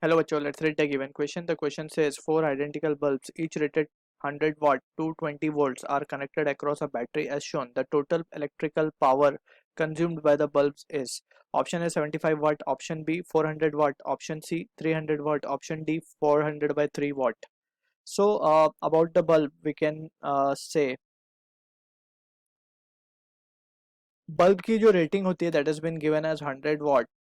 Hello बच्चों, let's read the given question. The question says four identical bulbs, each rated 100 watt, 220 volts, are connected across a battery as shown. The total electrical power consumed by the bulbs is option A 75 watt, option B 400 watt, option C 300 watt, option D 400 by 3 watt. So about the bulb we can say bulb की जो rating होती है that has been given as 100 watt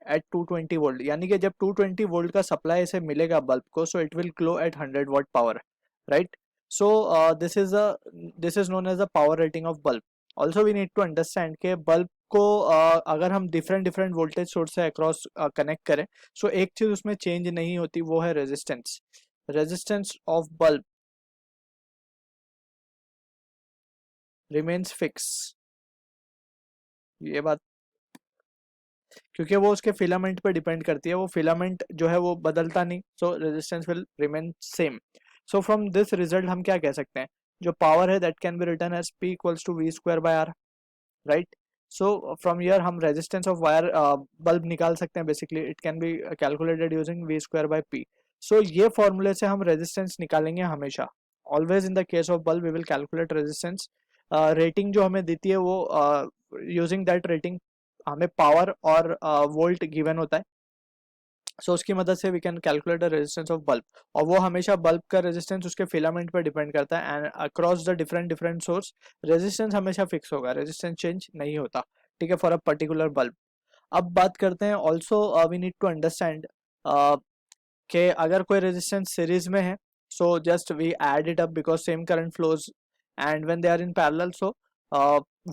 at 220 volt, यानी कि जब 220 volt का supply इसे मिलेगा बल्ब को, so it will glow at 100 watt power, right. So this is known as the power rating of bulb. Also we need to understand कि bulb को अगर हम डिफरेंट डिफरेंट वोल्टेज सोर्स से across connect करें, so एक चीज उसमें change नहीं होती, वो है resistance. Resistance of bulb remains fix. ये बात क्योंकि वो उसके फिलामेंट पे डिपेंड करती है, वो फिलामेंट जो है वो बदलता नहीं, so resistance will remain same. So from this result हम क्या कह सकते हैं, जो पावर है that can be written as P equals to V square by R, right. So from here हम रेजिस्टेंस ऑफ वायर बल्ब निकाल सकते हैं. Basically it can be calculated using V square by P. So ये फॉर्मूले से हम resistance निकालेंगे हमेशा. Always in the case of bulb we will calculate resistance. Rating जो हमें देती है वो यूजिंग दैट रेटिंग हमें पावर और वोल्ट गिवन होता है. सो उसकी मदद से we can calculate the resistance of bulb, और वो हमेशा बल्ब का रेजिस्टेंस उसके फिलामेंट पर डिपेंड करता है. And across the different different source resistance हमेशा फिक्स होगा, रेजिस्टेंस चेंज नहीं होता, ठीक है, फॉर अ पर्टिकुलर बल्ब. अब बात करते हैं, also we need to understand कि अगर कोई रेजिस्टेंस सीरीज में है, so just we add it up because same current flows, and when they are in parallel, so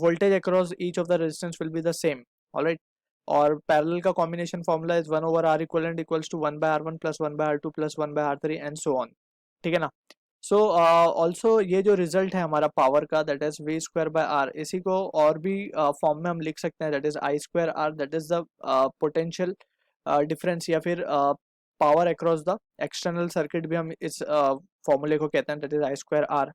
voltage across each of the resistance will be the same. All right. और parallel का combination formula is 1 over R equivalent equals to 1 by R1 plus 1 by R2 plus 1 by R3 and so on, ठीक है ना. So also ये जो result है हमारा power का, that is V square by R, इसी को और भी फॉर्म में हम लिख सकते हैं, that is I square R, that is the potential difference, या फिर power across the external circuit भी हम इस फॉर्मूले को कहते हैं, that is I square R.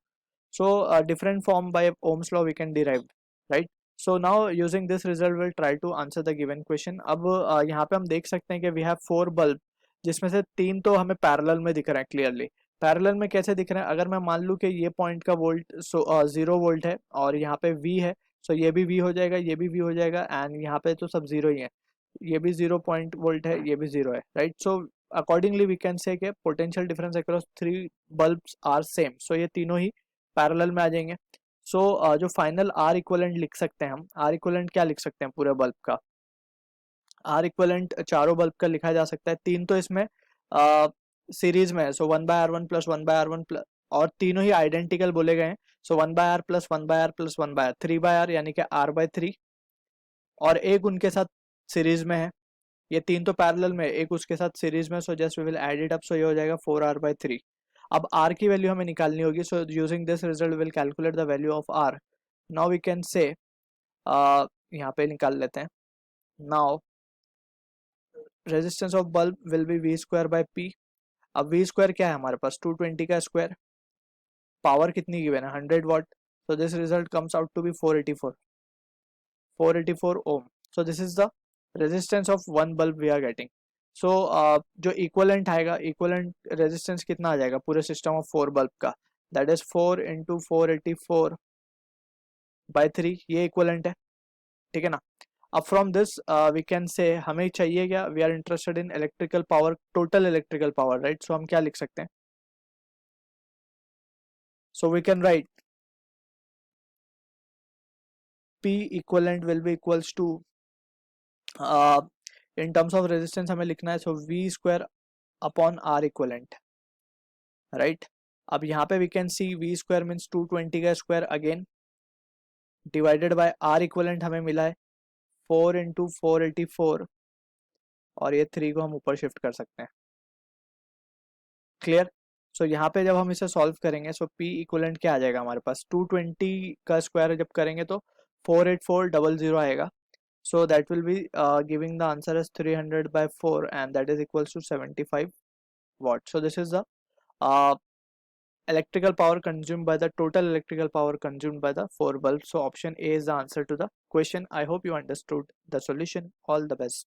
So different form by Ohm's law we can derive, right? So now using this result we'll try to answer the given question. अब यहाँ पे हम देख सकते हैं कि we have 4 bulb, जिसमें से 3 तो हमें पैरेलल में दिख रहे हैं क्लियरली. पैरेलल में कैसे दिख रहे हैं, अगर मैं मान लूँ कि ये पॉइंट का वोल्ट 0 वोल्ट है और यहाँ पे V है, सो ये भी V हो जाएगा, ये भी V हो जाएगा, एंड यहाँ पे तो सब जीरो ही है. ये भी 0 पॉइंट वोल्ट है, ये भी 0 है, right. So accordingly we can say कि potential difference across 3 bulbs are same. So ये तीनों ही पैरेलल में आ जाएंगे. सो जो फाइनल आर इक्वलेंट लिख सकते हैं हम, आर इक्वलेंट क्या लिख सकते हैं पूरे बल्ब का, आर इक्वलेंट चारों बल्ब का लिखा जा सकता है. तीन तो इसमें सीरीज में है, so 1 by R1 plus 1 by R1 plus, और तीनों ही आइडेंटिकल बोले गए हैं. So 1 by R plus 1 by R plus 1 by R, 3 by R यानी कि R बाय 3, और एक उनके साथ सीरीज में है. ये तीन तो पैरेलल में, एक उसके साथ सीरीज में, so just we will add it up, so ये हो जाएगा 4R बाय 3. अब R की वैल्यू हमें निकालनी होगी, so using this result will calculate the value of R. Now we can say यहाँ पे निकाल लेते हैं. Now resistance of bulb will be V square by P. अब V स्क्वायर क्या है हमारे पास, 220 का स्क्वायर, पावर कितनी गिवन है 100 watt, so this result comes out to be 484 ohm. So this is the resistance of one bulb we are getting. So जो equivalent आएगा, equivalent resistance कितना आ जाएगा पूरे सिस्टम ऑफ 4 बल्ब का, दैट इज 4 इंटू 484 बाय 3, ये equivalent है, ठीक है ना. अब फ्रॉम दिस वी कैन से हमें चाहिए क्या, we are interested in electrical power, total electrical power, right. So हम क्या लिख सकते हैं, so we can write P equivalent will be equals to, in terms of resistance हमें लिखना है, so V square upon R equivalent, right. अब यहाँ पे we can see V square means 220 का square again divided by R equivalent हमें मिला है 4 इंटू 484, और ये 3 को हम ऊपर शिफ्ट कर सकते हैं, क्लियर. सो यहाँ पे जब हम इसे सॉल्व करेंगे, सो P इक्वलेंट क्या आ जाएगा हमारे पास, 220 का स्क्वायर जब करेंगे तो 48400 आएगा. So that will be giving the answer as 300 by 4, and that is equals to 75 watts. So this is the uh, electrical power consumed by the total electrical power consumed by the 4 bulbs. So option A is the answer to the question. I hope you understood the solution. All the best.